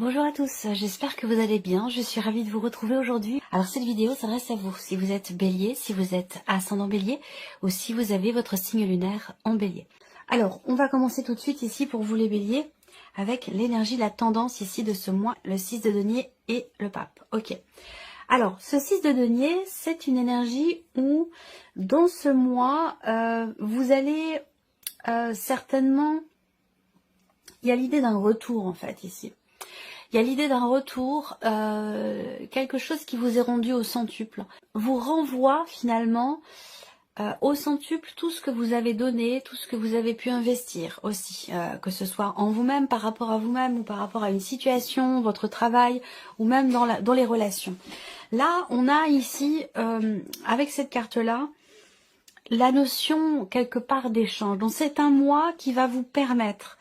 Bonjour à tous, j'espère que vous allez bien, je suis ravie de vous retrouver aujourd'hui. Alors cette vidéo s'adresse à vous, si vous êtes bélier, si vous êtes ascendant bélier ou si vous avez votre signe lunaire en bélier. Alors on va commencer tout de suite ici pour vous les béliers avec l'énergie, la tendance ici de ce mois, le 6 de denier et le pape. Ok. Alors ce 6 de denier, c'est une énergie où dans ce mois, vous allez certainement, il y a l'idée d'un retour en fait ici. Il y a l'idée d'un retour, quelque chose qui vous est rendu au centuple, vous renvoie finalement au centuple tout ce que vous avez donné, tout ce que vous avez pu investir aussi, que ce soit en vous-même, par rapport à vous-même ou par rapport à une situation, votre travail ou même dans les relations. Là, on a ici, avec cette carte-là, la notion quelque part d'échange. Donc c'est un mois qui va vous permettre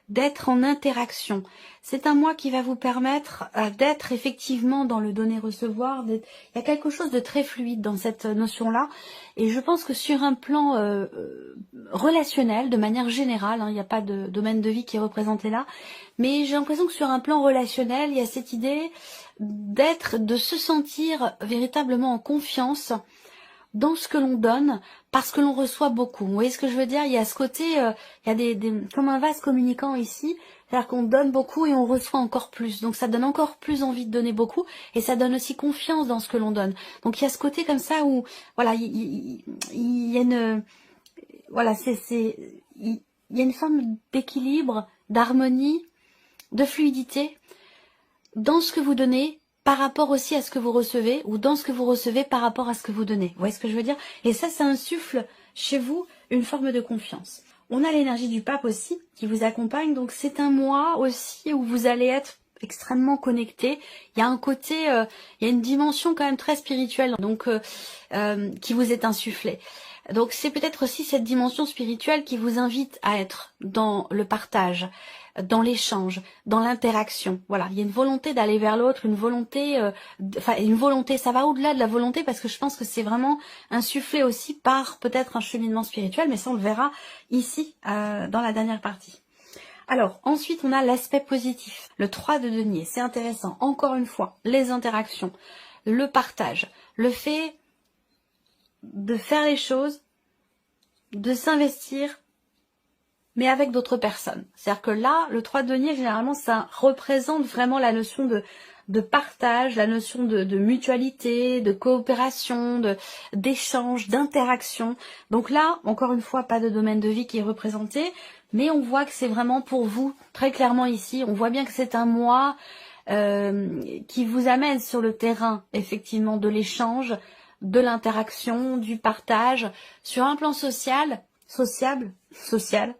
d'être en interaction. C'est un mois qui va vous permettre d'être effectivement dans le donner-recevoir. Il y a quelque chose de très fluide dans cette notion-là. Et je pense que sur un plan relationnel, de manière générale, il n'y a pas de domaine de vie qui est représenté là, mais j'ai l'impression que sur un plan relationnel, il y a cette idée de se sentir véritablement en confiance dans ce que l'on donne, parce que l'on reçoit beaucoup. Vous voyez ce que je veux dire? Il y a ce côté, il y a comme un vase communicant ici, c'est-à-dire qu'on donne beaucoup et on reçoit encore plus. Donc ça donne encore plus envie de donner beaucoup, et ça donne aussi confiance dans ce que l'on donne. Donc il y a ce côté comme ça où, voilà, il y a une, voilà, il y a une forme d'équilibre, d'harmonie, de fluidité dans ce que vous donnez, par rapport aussi à ce que vous recevez, ou dans ce que vous recevez par rapport à ce que vous donnez. Vous voyez ce que je veux dire? Et ça insuffle chez vous une forme de confiance. On a l'énergie du pape aussi, qui vous accompagne, donc c'est un mois aussi où vous allez être extrêmement connecté. Il y a un côté, il y a une dimension quand même très spirituelle, donc qui vous est insufflée. Donc c'est peut-être aussi cette dimension spirituelle qui vous invite à être dans le partage, dans l'échange, dans l'interaction. Voilà, il y a une volonté d'aller vers l'autre, une volonté, ça va au-delà de la volonté parce que je pense que c'est vraiment insufflé aussi par peut-être un cheminement spirituel, mais ça on le verra ici dans la dernière partie. Alors ensuite on a l'aspect positif, le 3 de denier, c'est intéressant. Encore une fois, les interactions, le partage, le fait de faire les choses, de s'investir, mais avec d'autres personnes. C'est-à-dire que là, le 3 de denier, généralement, ça représente vraiment la notion de partage, la notion de mutualité, de coopération, d'échange, d'interaction. Donc là, encore une fois, pas de domaine de vie qui est représenté, mais on voit que c'est vraiment pour vous, très clairement ici, on voit bien que c'est un mois qui vous amène sur le terrain, effectivement, de l'échange, de l'interaction, du partage, sur un plan social, social.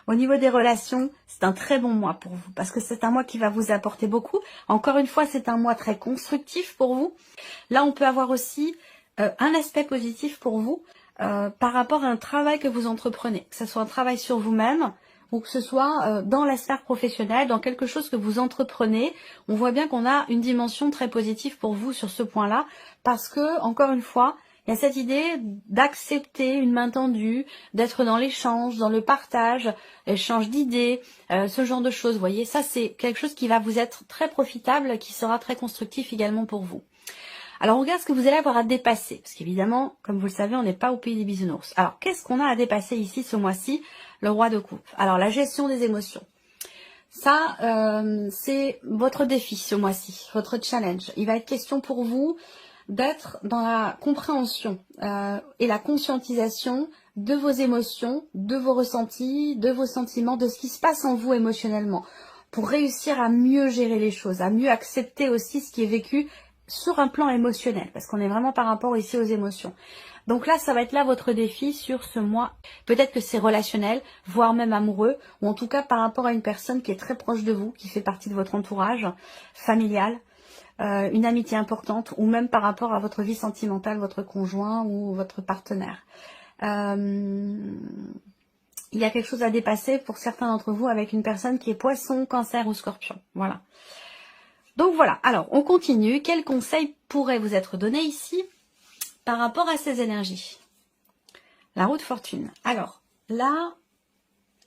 Au niveau des relations, c'est un très bon mois pour vous, parce que c'est un mois qui va vous apporter beaucoup. Encore une fois, c'est un mois très constructif pour vous. Là, on peut avoir aussi un aspect positif pour vous par rapport à un travail que vous entreprenez, que ce soit un travail sur vous-même, ou que ce soit dans la sphère professionnelle, dans quelque chose que vous entreprenez. On voit bien qu'on a une dimension très positive pour vous sur ce point-là, parce que, encore une fois, il y a cette idée d'accepter une main tendue, d'être dans l'échange, dans le partage, l'échange d'idées, ce genre de choses. Vous voyez, ça c'est quelque chose qui va vous être très profitable, qui sera très constructif également pour vous. Alors on regarde ce que vous allez avoir à dépasser, parce qu'évidemment, comme vous le savez, on n'est pas au pays des bisounours. Alors qu'est-ce qu'on a à dépasser ici ce mois-ci? Le roi de coupe. Alors la gestion des émotions. Ça, c'est votre défi ce mois-ci, votre challenge. Il va être question pour vous d'être dans la compréhension et la conscientisation de vos émotions, de vos ressentis, de vos sentiments, de ce qui se passe en vous émotionnellement, pour réussir à mieux gérer les choses, à mieux accepter aussi ce qui est vécu sur un plan émotionnel, parce qu'on est vraiment par rapport ici aux émotions. Donc là, ça va être là votre défi sur ce mois. Peut-être que c'est relationnel, voire même amoureux, ou en tout cas par rapport à une personne qui est très proche de vous, qui fait partie de votre entourage familial, une amitié importante, ou même par rapport à votre vie sentimentale, votre conjoint ou votre partenaire. Il y a quelque chose à dépasser pour certains d'entre vous avec une personne qui est poisson, cancer ou scorpion. Voilà. Donc voilà, alors on continue. Quels conseils pourraient vous être donnés ici par rapport à ces énergies? La roue de fortune. Alors là,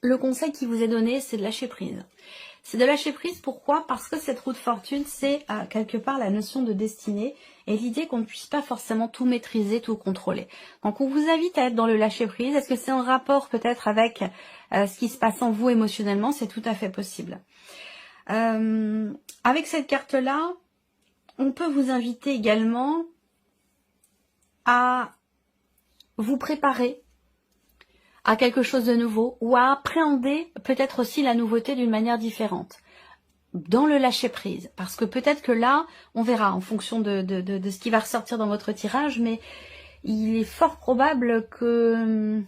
le conseil qui vous est donné, c'est de lâcher prise. C'est de lâcher prise, pourquoi? Parce que cette roue de fortune, c'est quelque part la notion de destinée et l'idée qu'on ne puisse pas forcément tout maîtriser, tout contrôler. Donc on vous invite à être dans le lâcher prise. Est-ce que c'est en rapport peut-être avec ce qui se passe en vous émotionnellement? C'est tout à fait possible. Avec cette carte-là, on peut vous inviter également à vous préparer à quelque chose de nouveau ou à appréhender peut-être aussi la nouveauté d'une manière différente dans le lâcher prise, parce que peut-être que là on verra en fonction de ce qui va ressortir dans votre tirage, mais il est fort probable que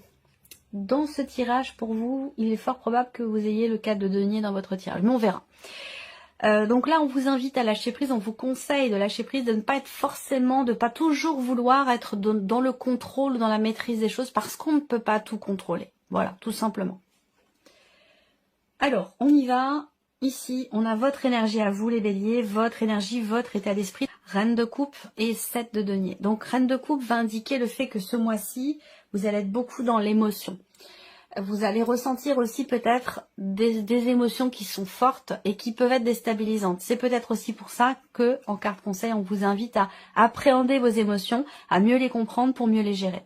dans ce tirage pour vous, il est fort probable que vous ayez le cas de denier dans votre tirage, mais on verra. Donc là on vous invite à lâcher prise, on vous conseille de lâcher prise, de ne pas être forcément, de pas toujours vouloir être dans le contrôle, dans la maîtrise des choses, parce qu'on ne peut pas tout contrôler. Voilà, tout simplement. Alors, on y va. Ici, on a votre énergie à vous les béliers, votre énergie, votre état d'esprit. Reine de coupe et 7 de denier. Donc reine de coupe va indiquer le fait que ce mois-ci, vous allez être beaucoup dans l'émotion. Vous allez ressentir aussi peut-être des émotions qui sont fortes et qui peuvent être déstabilisantes. C'est peut-être aussi pour ça que, en carte conseil, on vous invite à appréhender vos émotions, à mieux les comprendre pour mieux les gérer.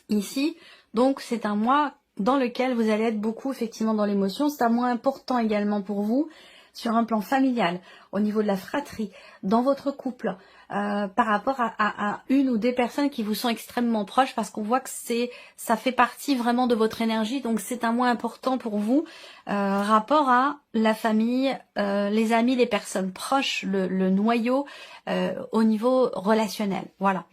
Ici, donc, c'est un mois dans lequel vous allez être beaucoup effectivement dans l'émotion. C'est un mois important également pour vous sur un plan familial, au niveau de la fratrie, dans votre couple, par rapport à une ou des personnes qui vous sont extrêmement proches, parce qu'on voit que ça fait partie vraiment de votre énergie, donc c'est un mois important pour vous, rapport à la famille, les amis, les personnes proches, le noyau au niveau relationnel, voilà.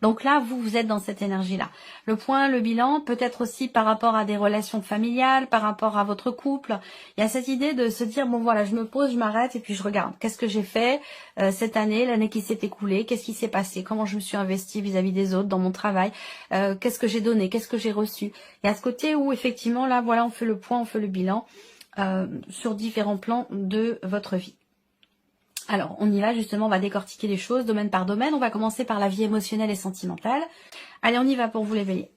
Donc là, vous êtes dans cette énergie-là. Le point, le bilan, peut-être aussi par rapport à des relations familiales, par rapport à votre couple. Il y a cette idée de se dire, bon voilà, je me pose, je m'arrête et puis je regarde. Qu'est-ce que j'ai fait cette année, l'année qui s'est écoulée? Qu'est-ce qui s'est passé? Comment je me suis investie vis-à-vis des autres dans mon travail? Qu'est-ce que j'ai donné? Qu'est-ce que j'ai reçu? Il y a ce côté où effectivement, là, voilà, on fait le point, on fait le bilan sur différents plans de votre vie. Alors, on y va justement, on va décortiquer les choses domaine par domaine. On va commencer par la vie émotionnelle et sentimentale. Allez, on y va pour vous les veiller.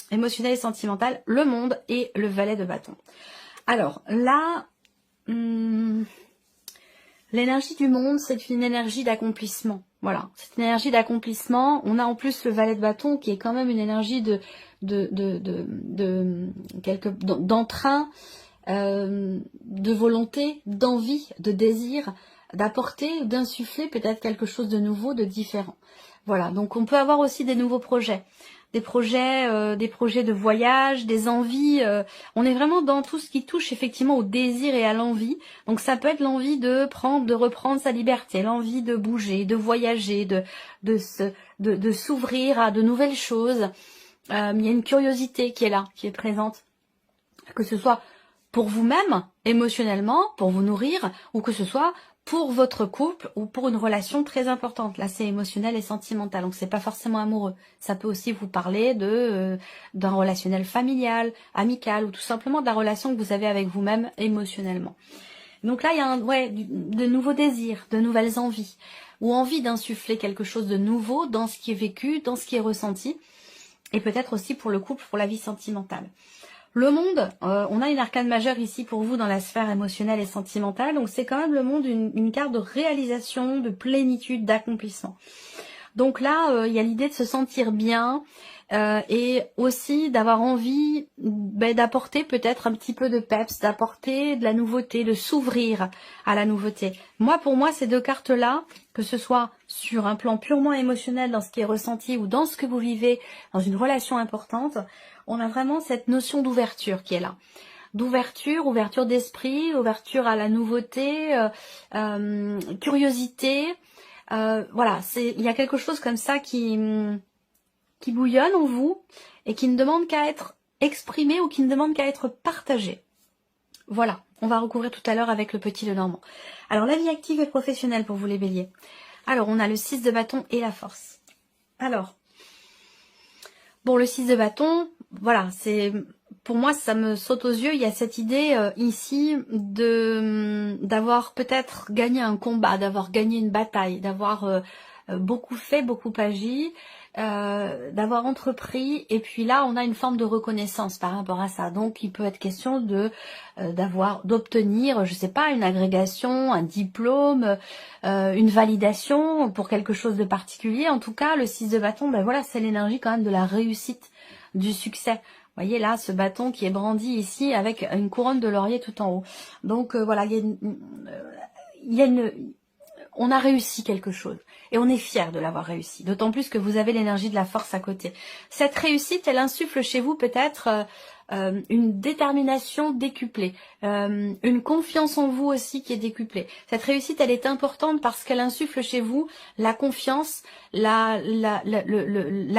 Émotionnelle et sentimentale, le monde et le valet de bâton. Alors, là, l'énergie du monde, c'est une énergie d'accomplissement. Voilà, c'est une énergie d'accomplissement. On a en plus le valet de bâton qui est quand même une énergie d'entrain, de volonté, d'envie, de désir, d'apporter, d'insuffler peut-être quelque chose de nouveau, de différent. Voilà, donc on peut avoir aussi des nouveaux projets, des projets de voyage, des envies. On est vraiment dans tout ce qui touche effectivement au désir et à l'envie. Donc ça peut être l'envie de reprendre sa liberté, l'envie de bouger, de voyager, de s'ouvrir à de nouvelles choses. Il y a une curiosité qui est là, qui est présente, que ce soit pour vous-même, émotionnellement, pour vous nourrir, ou que ce soit pour votre couple ou pour une relation très importante. Là, c'est émotionnel et sentimental, donc c'est pas forcément amoureux. Ça peut aussi vous parler d'un relationnel familial, amical, ou tout simplement de la relation que vous avez avec vous-même émotionnellement. Donc là, il y a de nouveaux désirs, de nouvelles envies, ou envie d'insuffler quelque chose de nouveau dans ce qui est vécu, dans ce qui est ressenti, et peut-être aussi pour le couple, pour la vie sentimentale. Le monde, on a une arcane majeure ici pour vous dans la sphère émotionnelle et sentimentale. Donc c'est quand même le monde une carte de réalisation, de plénitude, d'accomplissement. Donc là, il y a l'idée de se sentir bien et aussi d'avoir envie d'apporter peut-être un petit peu de peps, d'apporter de la nouveauté, de s'ouvrir à la nouveauté. Pour moi, ces deux cartes-là, que ce soit sur un plan purement émotionnel dans ce qui est ressenti ou dans ce que vous vivez dans une relation importante, on a vraiment cette notion d'ouverture qui est là. D'ouverture, ouverture d'esprit, ouverture à la nouveauté, curiosité. Voilà, il y a quelque chose comme ça qui bouillonne en vous et qui ne demande qu'à être exprimé ou qui ne demande qu'à être partagé. Voilà, on va recouvrir tout à l'heure avec le petit Lenormand. Alors, la vie active et professionnelle pour vous les béliers. Alors, on a le 6 de bâton et la force. Alors, bon, le 6 de bâton, voilà, pour moi, ça me saute aux yeux. Il y a cette idée ici d'avoir peut-être gagné un combat, d'avoir gagné une bataille, d'avoir beaucoup fait, beaucoup agi, d'avoir entrepris, et puis là on a une forme de reconnaissance par rapport à ça. Donc il peut être question de d'obtenir, je sais pas, une agrégation, un diplôme, une validation pour quelque chose de particulier. En tout cas, le 6 de bâton, ben voilà, c'est l'énergie quand même de la réussite, du succès. Vous voyez là, ce bâton qui est brandi ici avec une couronne de laurier tout en haut. Donc voilà, on a réussi quelque chose et on est fier de l'avoir réussi. D'autant plus que vous avez l'énergie de la force à côté. Cette réussite, elle insuffle chez vous peut-être une détermination décuplée, une confiance en vous aussi qui est décuplée. Cette réussite, elle est importante parce qu'elle insuffle chez vous la confiance, la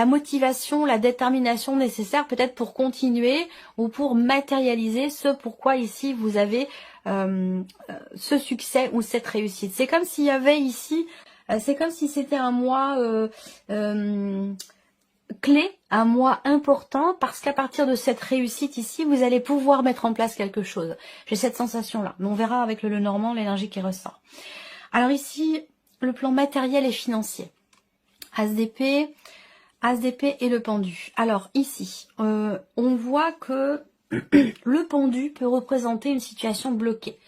motivation, la détermination nécessaire peut-être pour continuer ou pour matérialiser ce pourquoi ici vous avez ce succès ou cette réussite. C'est comme s'il y avait ici, c'est comme si c'était un mois clé, un mois important, parce qu'à partir de cette réussite ici, vous allez pouvoir mettre en place quelque chose. J'ai cette sensation-là. Mais on verra avec le Lenormand l'énergie qui ressort. Alors ici, le plan matériel et financier. As d'épée et le pendu. Alors ici, on voit que le pendu peut représenter une situation bloquée.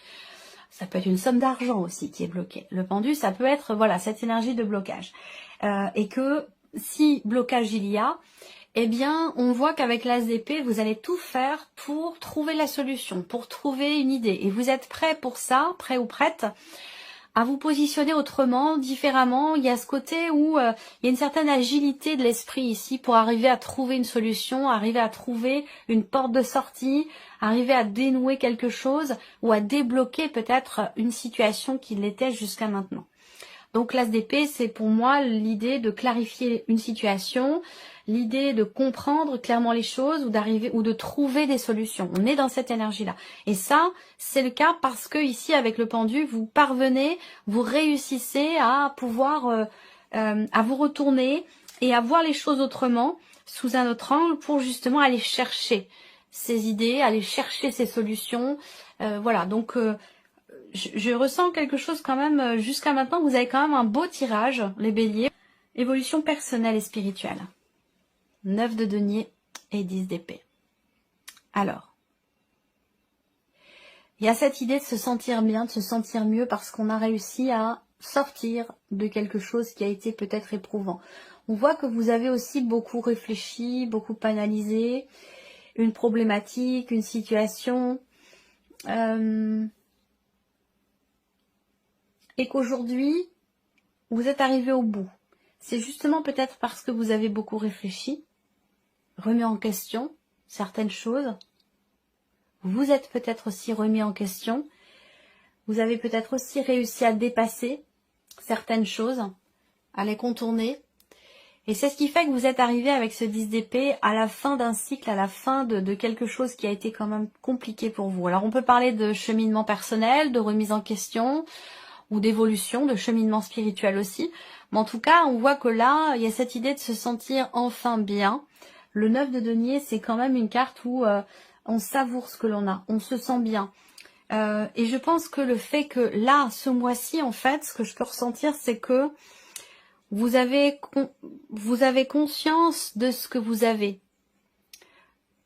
Ça peut être une somme d'argent aussi qui est bloquée. Le pendu, ça peut être voilà cette énergie de blocage. Et que si blocage il y a, eh bien on voit qu'avec l'as d'épée, vous allez tout faire pour trouver la solution, pour trouver une idée. Et vous êtes prêt pour ça, prêt ou prête à vous positionner autrement, différemment. Il y a ce côté où il y a une certaine agilité de l'esprit ici pour arriver à trouver une solution, arriver à trouver une porte de sortie, arriver à dénouer quelque chose ou à débloquer peut-être une situation qui l'était jusqu'à maintenant. Donc l'as d'épée, c'est pour moi l'idée de clarifier une situation, l'idée de comprendre clairement les choses ou d'arriver ou de trouver des solutions. On est dans cette énergie-là. Et ça, c'est le cas parce que ici, avec le pendu, vous parvenez, vous réussissez à pouvoir à vous retourner et à voir les choses autrement, sous un autre angle, pour justement aller chercher ces idées, aller chercher ces solutions. Voilà, donc je ressens quelque chose quand même, jusqu'à maintenant, vous avez quand même un beau tirage, les béliers. Évolution personnelle et spirituelle. 9 de denier et 10 d'épée. Alors, il y a cette idée de se sentir bien, de se sentir mieux parce qu'on a réussi à sortir de quelque chose qui a été peut-être éprouvant. On voit que vous avez aussi beaucoup réfléchi, beaucoup analysé, une problématique, une situation, et qu'aujourd'hui, vous êtes arrivé au bout. C'est justement peut-être parce que vous avez beaucoup réfléchi, remis en question certaines choses. Vous êtes peut-être aussi remis en question. Vous avez peut-être aussi réussi à dépasser certaines choses, à les contourner. Et c'est ce qui fait que vous êtes arrivé avec ce 10 d'épée à la fin d'un cycle, à la fin de quelque chose qui a été quand même compliqué pour vous. Alors on peut parler de cheminement personnel, de remise en question, ou d'évolution, de cheminement spirituel aussi. Mais en tout cas, on voit que là, il y a cette idée de se sentir enfin bien. Le 9 de denier, c'est quand même une carte où on savoure ce que l'on a, on se sent bien. Et je pense que le fait que là, ce mois-ci, en fait, ce que je peux ressentir, c'est que vous avez conscience de ce que vous avez.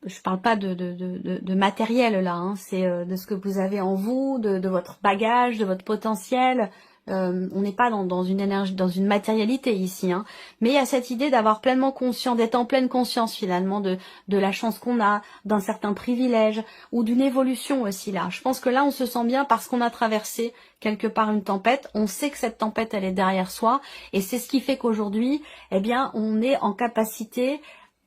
Je parle pas de matériel là, hein, c'est de ce que vous avez en vous, de votre bagage, de votre potentiel. On n'est pas dans une énergie, dans une matérialité ici, hein. Mais il y a cette idée d'avoir pleinement conscience, d'être en pleine conscience finalement de la chance qu'on a, d'un certain privilège ou d'une évolution aussi là. Je pense que là on se sent bien parce qu'on a traversé quelque part une tempête. On sait que cette tempête elle est derrière soi et c'est ce qui fait qu'aujourd'hui, eh bien, on est en capacité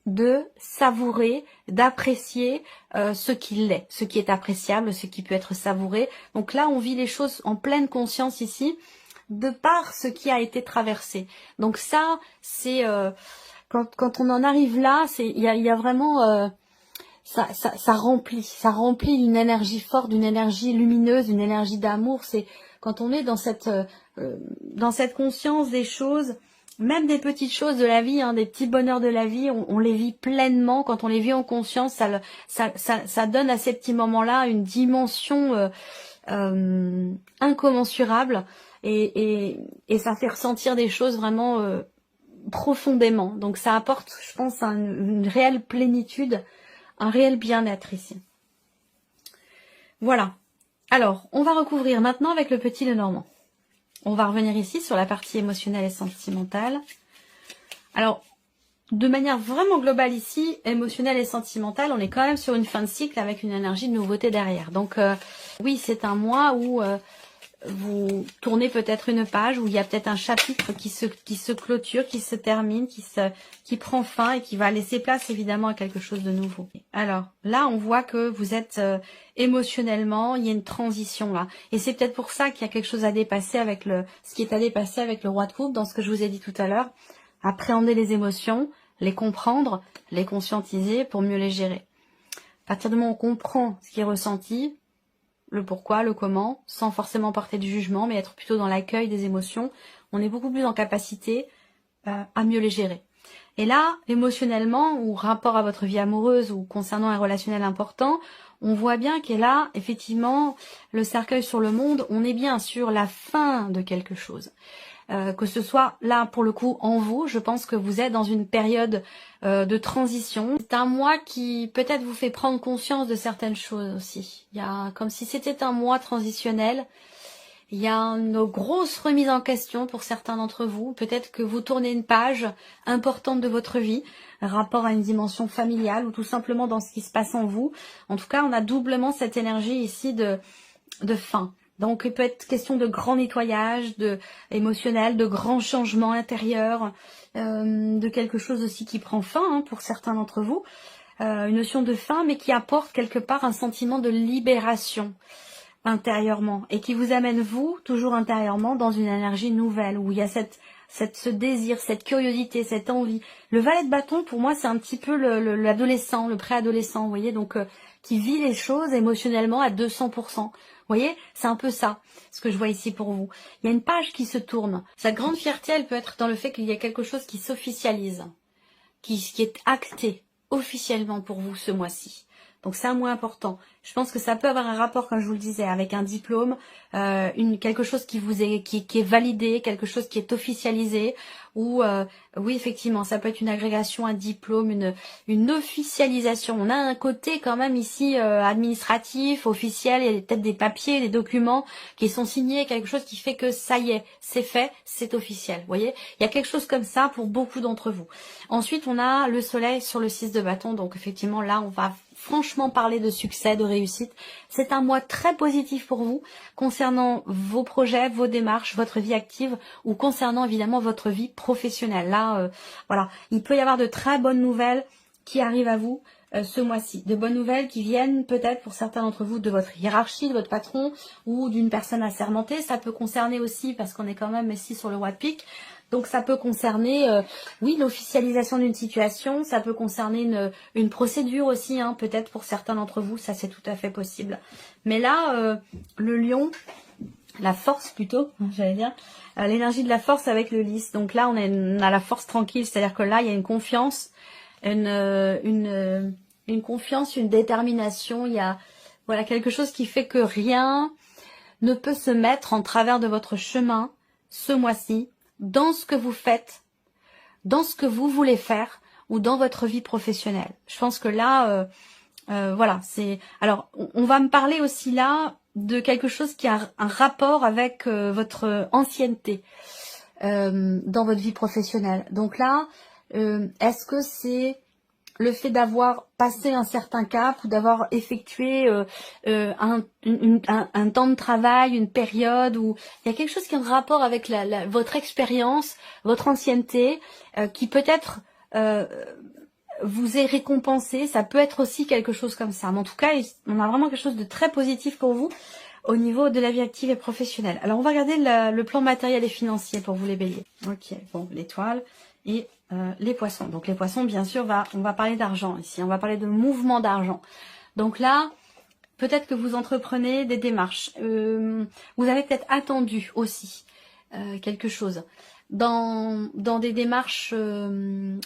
de savourer, d'apprécier ce qu'il est, ce qui est appréciable, ce qui peut être savouré. Donc là, on vit les choses en pleine conscience ici, de par ce qui a été traversé. Donc ça, c'est quand on en arrive là, il y a vraiment ça remplit d'une énergie forte, d'une énergie lumineuse, d'une énergie d'amour. C'est quand on est dans cette conscience des choses. Même des petites choses de la vie, hein, des petits bonheurs de la vie, on les vit pleinement. Quand on les vit en conscience, ça donne à ces petits moments-là une dimension incommensurable et ça fait ressentir des choses vraiment profondément. Donc ça apporte, je pense, une réelle plénitude, un réel bien-être ici. Voilà. Alors, on va recouvrir maintenant avec le petit Lenormand. On va revenir ici sur la partie émotionnelle et sentimentale. Alors, de manière vraiment globale ici, émotionnelle et sentimentale, on est quand même sur une fin de cycle avec une énergie de nouveauté derrière. Donc, oui, c'est un mois où vous tournez peut-être une page, où il y a peut-être un chapitre qui se clôture, qui se termine, qui prend fin et qui va laisser place évidemment à quelque chose de nouveau. Alors là, on voit que vous êtes émotionnellement, il y a une transition là. Et c'est peut-être pour ça qu'il y a quelque chose à dépasser avec ce qui est à dépasser avec le roi de coupe, dans ce que je vous ai dit tout à l'heure. Appréhender les émotions, les comprendre, les conscientiser pour mieux les gérer. À partir du moment où on comprend ce qui est ressenti, le pourquoi, le comment, sans forcément porter du jugement, mais être plutôt dans l'accueil des émotions, on est beaucoup plus en capacité à mieux les gérer. Et là, émotionnellement, ou rapport à votre vie amoureuse, ou concernant un relationnel important, on voit bien qu'elle a effectivement le cercueil sur le monde, on est bien sur la fin de quelque chose. Que ce soit là pour le coup en vous, je pense que vous êtes dans une période de transition. C'est un mois qui peut-être vous fait prendre conscience de certaines choses aussi. Il y a comme si c'était un mois transitionnel. Il y a une grosse remise en question pour certains d'entre vous. Peut-être que vous tournez une page importante de votre vie, rapport à une dimension familiale ou tout simplement dans ce qui se passe en vous. En tout cas, on a doublement cette énergie ici de fin. Donc, il peut être question de grand nettoyage, émotionnel, de grands changements intérieurs, de quelque chose aussi qui prend fin pour certains d'entre vous. Une notion de fin, mais qui apporte quelque part un sentiment de libération intérieurement et qui vous amène, vous, toujours intérieurement, dans une énergie nouvelle, où il y a ce désir, cette curiosité, cette envie. Le valet de bâton, pour moi, c'est un petit peu l'adolescent, le préadolescent, vous voyez, donc qui vit les choses émotionnellement à 200%. Vous voyez, c'est un peu ça, ce que je vois ici pour vous. Il y a une page qui se tourne. Sa grande fierté, elle peut être dans le fait qu'il y a quelque chose qui s'officialise, qui est acté officiellement pour vous ce mois-ci. Donc c'est un mois important. Je pense que ça peut avoir un rapport, comme je vous le disais, avec un diplôme, quelque chose qui est validé, quelque chose qui est officialisé, ou oui effectivement, ça peut être une agrégation, un diplôme, une officialisation. On a un côté quand même ici administratif, officiel, il y a peut-être des papiers, des documents qui sont signés, quelque chose qui fait que ça y est, c'est fait, c'est officiel. Vous voyez, il y a quelque chose comme ça pour beaucoup d'entre vous. Ensuite, on a le soleil sur le 6 de bâton, donc effectivement là, on va franchement parler de succès, de réussite. C'est un mois très positif pour vous concernant vos projets, vos démarches, votre vie active ou concernant évidemment votre vie professionnelle. Là, voilà, il peut y avoir de très bonnes nouvelles qui arrivent à vous ce mois-ci. De bonnes nouvelles qui viennent peut-être pour certains d'entre vous de votre hiérarchie, de votre patron ou d'une personne assermentée. Ça peut concerner aussi, parce qu'on est quand même ici sur le roi de pique, donc ça peut concerner, oui, l'officialisation d'une situation, ça peut concerner une procédure aussi, peut-être pour certains d'entre vous, ça c'est tout à fait possible. Mais là, le lion, la force plutôt, j'allais dire, l'énergie de la force avec le lys. Donc là, on a la force tranquille, c'est-à-dire que là, il y a une confiance, une confiance, une détermination, il y a voilà quelque chose qui fait que rien ne peut se mettre en travers de votre chemin ce mois-ci, dans ce que vous faites, dans ce que vous voulez faire ou dans votre vie professionnelle. Je pense que là, voilà, c'est. Alors, on va me parler aussi là de quelque chose qui a un rapport avec votre ancienneté dans votre vie professionnelle. Donc là, est-ce que c'est le fait d'avoir passé un certain cap ou d'avoir effectué un temps de travail, une période où il y a quelque chose qui est en rapport avec votre expérience, votre ancienneté, qui peut-être vous est récompensé. Ça peut être aussi quelque chose comme ça. Mais en tout cas, on a vraiment quelque chose de très positif pour vous au niveau de la vie active et professionnelle. Alors, on va regarder le plan matériel et financier pour vous les béliers. Ok, bon, l'étoile et les poissons. Donc les poissons, bien sûr, on va parler d'argent ici. On va parler de mouvement d'argent. Donc là, peut-être que vous entreprenez des démarches. Vous avez peut-être attendu aussi quelque chose dans des démarches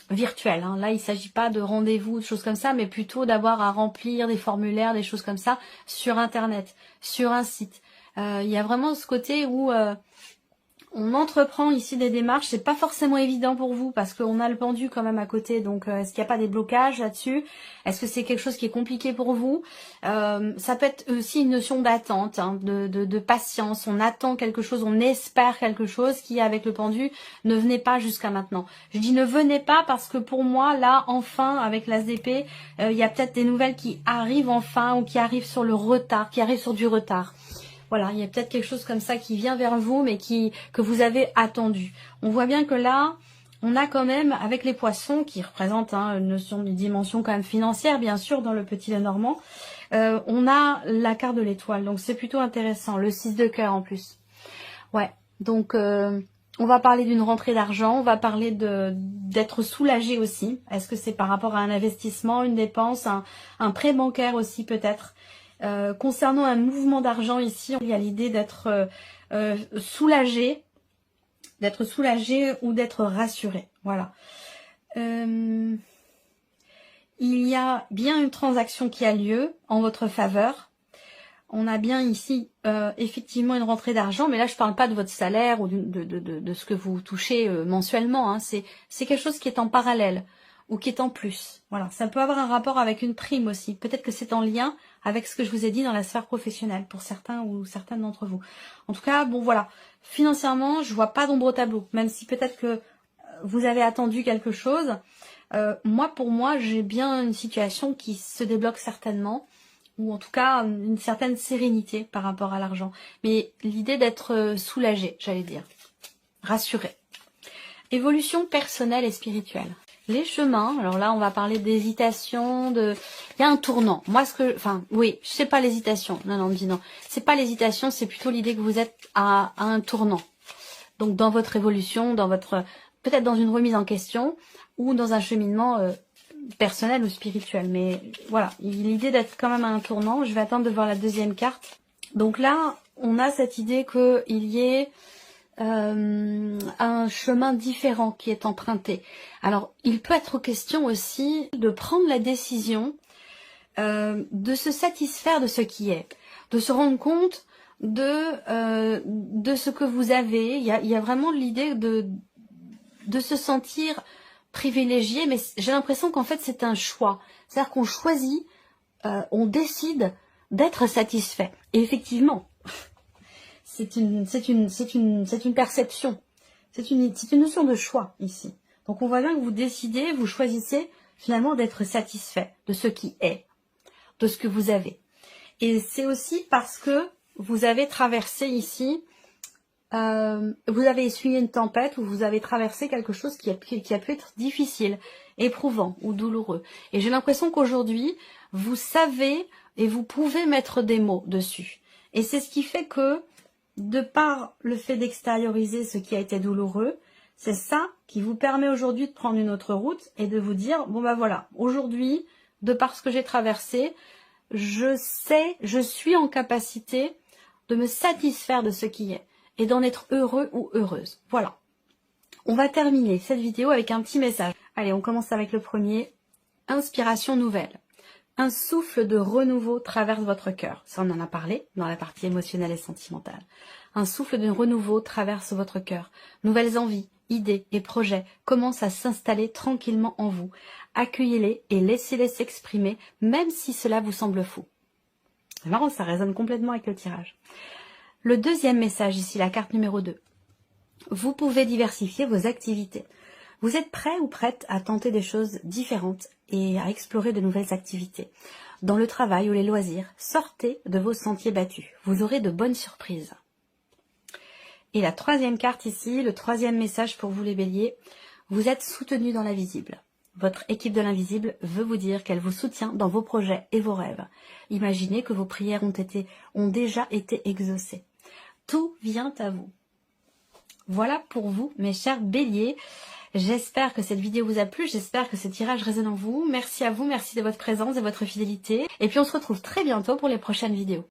virtuelles. Là, il ne s'agit pas de rendez-vous, de choses comme ça, mais plutôt d'avoir à remplir des formulaires, des choses comme ça sur Internet, sur un site. Il y a vraiment ce côté où On entreprend ici des démarches, c'est pas forcément évident pour vous parce qu'on a le pendu quand même à côté, donc est-ce qu'il n'y a pas des blocages là-dessus? Est-ce que c'est quelque chose qui est compliqué pour vous? Ça peut être aussi une notion d'attente, hein, de patience, on attend quelque chose, on espère quelque chose qui avec le pendu ne venait pas jusqu'à maintenant. Je dis ne venez pas parce que pour moi là enfin avec l'as d'épée, il y a peut-être des nouvelles qui arrivent enfin ou qui arrivent sur le retard, qui arrivent sur du retard. Voilà, il y a peut-être quelque chose comme ça qui vient vers vous, mais que vous avez attendu. On voit bien que là, on a quand même, avec les poissons, qui représentent une notion, une dimension quand même financière, bien sûr, dans le petit Lenormand, on a la carte de l'étoile. Donc c'est plutôt intéressant, le 6 de cœur en plus. Ouais, donc on va parler d'une rentrée d'argent, on va parler d'être soulagé aussi. Est-ce que c'est par rapport à un investissement, une dépense, un prêt bancaire aussi peut-être? Concernant un mouvement d'argent ici, il y a l'idée d'être soulagé ou d'être rassuré. Voilà. Il y a bien une transaction qui a lieu en votre faveur. On a bien ici effectivement une rentrée d'argent, mais là je parle pas de votre salaire ou de ce que vous touchez mensuellement. Hein. C'est quelque chose qui est en parallèle ou qui est en plus. Voilà, ça peut avoir un rapport avec une prime aussi. Peut-être que c'est en lien avec ce que je vous ai dit dans la sphère professionnelle pour certains ou certaines d'entre vous. En tout cas, bon voilà, financièrement, je vois pas d'ombre au tableau, même si peut-être que vous avez attendu quelque chose. Pour moi, j'ai bien une situation qui se débloque certainement, ou en tout cas une certaine sérénité par rapport à l'argent. Mais l'idée d'être soulagé, j'allais dire, rassuré. Évolution personnelle et spirituelle. Les chemins, alors là on va parler d'hésitation, il y a un tournant. Moi oui, c'est pas l'hésitation. Non, on me dit non. C'est pas l'hésitation, c'est plutôt l'idée que vous êtes à un tournant. Donc dans votre évolution, peut-être dans une remise en question ou dans un cheminement personnel ou spirituel. Mais voilà, l'idée d'être quand même à un tournant. Je vais attendre de voir la deuxième carte. Donc là, on a cette idée qu'il y ait un chemin différent qui est emprunté. Alors, il peut être question aussi de prendre la décision de se satisfaire de ce qui est, de se rendre compte de ce que vous avez. Il y a vraiment l'idée de se sentir privilégié, mais j'ai l'impression qu'en fait c'est un choix. C'est-à-dire qu'on choisit, on décide d'être satisfait. Et effectivement, c'est une perception, c'est une notion de choix ici. Donc on voit bien que vous décidez, vous choisissez finalement d'être satisfait de ce qui est, de ce que vous avez. Et c'est aussi parce que vous avez traversé ici, vous avez essuyé une tempête ou vous avez traversé quelque chose qui a pu être difficile, éprouvant ou douloureux. Et j'ai l'impression qu'aujourd'hui, vous savez et vous pouvez mettre des mots dessus. Et c'est ce qui fait que, de par le fait d'extérioriser ce qui a été douloureux, c'est ça qui vous permet aujourd'hui de prendre une autre route et de vous dire, bon ben voilà, aujourd'hui, de par ce que j'ai traversé, je suis en capacité de me satisfaire de ce qui est et d'en être heureux ou heureuse. Voilà. On va terminer cette vidéo avec un petit message. Allez, on commence avec le premier. Inspiration nouvelle. Un souffle de renouveau traverse votre cœur. Ça, on en a parlé dans la partie émotionnelle et sentimentale. Un souffle de renouveau traverse votre cœur. Nouvelles envies, idées et projets commencent à s'installer tranquillement en vous. Accueillez-les et laissez-les s'exprimer, même si cela vous semble fou. C'est marrant, ça résonne complètement avec le tirage. Le deuxième message ici, la carte numéro 2. Vous pouvez diversifier vos activités. Vous êtes prêt ou prête à tenter des choses différentes et à explorer de nouvelles activités. Dans le travail ou les loisirs, sortez de vos sentiers battus. Vous aurez de bonnes surprises. Et la troisième carte ici, le troisième message pour vous les béliers, vous êtes soutenus dans l'invisible. Votre équipe de l'invisible veut vous dire qu'elle vous soutient dans vos projets et vos rêves. Imaginez que vos prières ont déjà été exaucées. Tout vient à vous. Voilà pour vous, mes chers béliers. J'espère que cette vidéo vous a plu, j'espère que ce tirage résonne en vous. Merci à vous, merci de votre présence et votre fidélité. Et puis on se retrouve très bientôt pour les prochaines vidéos.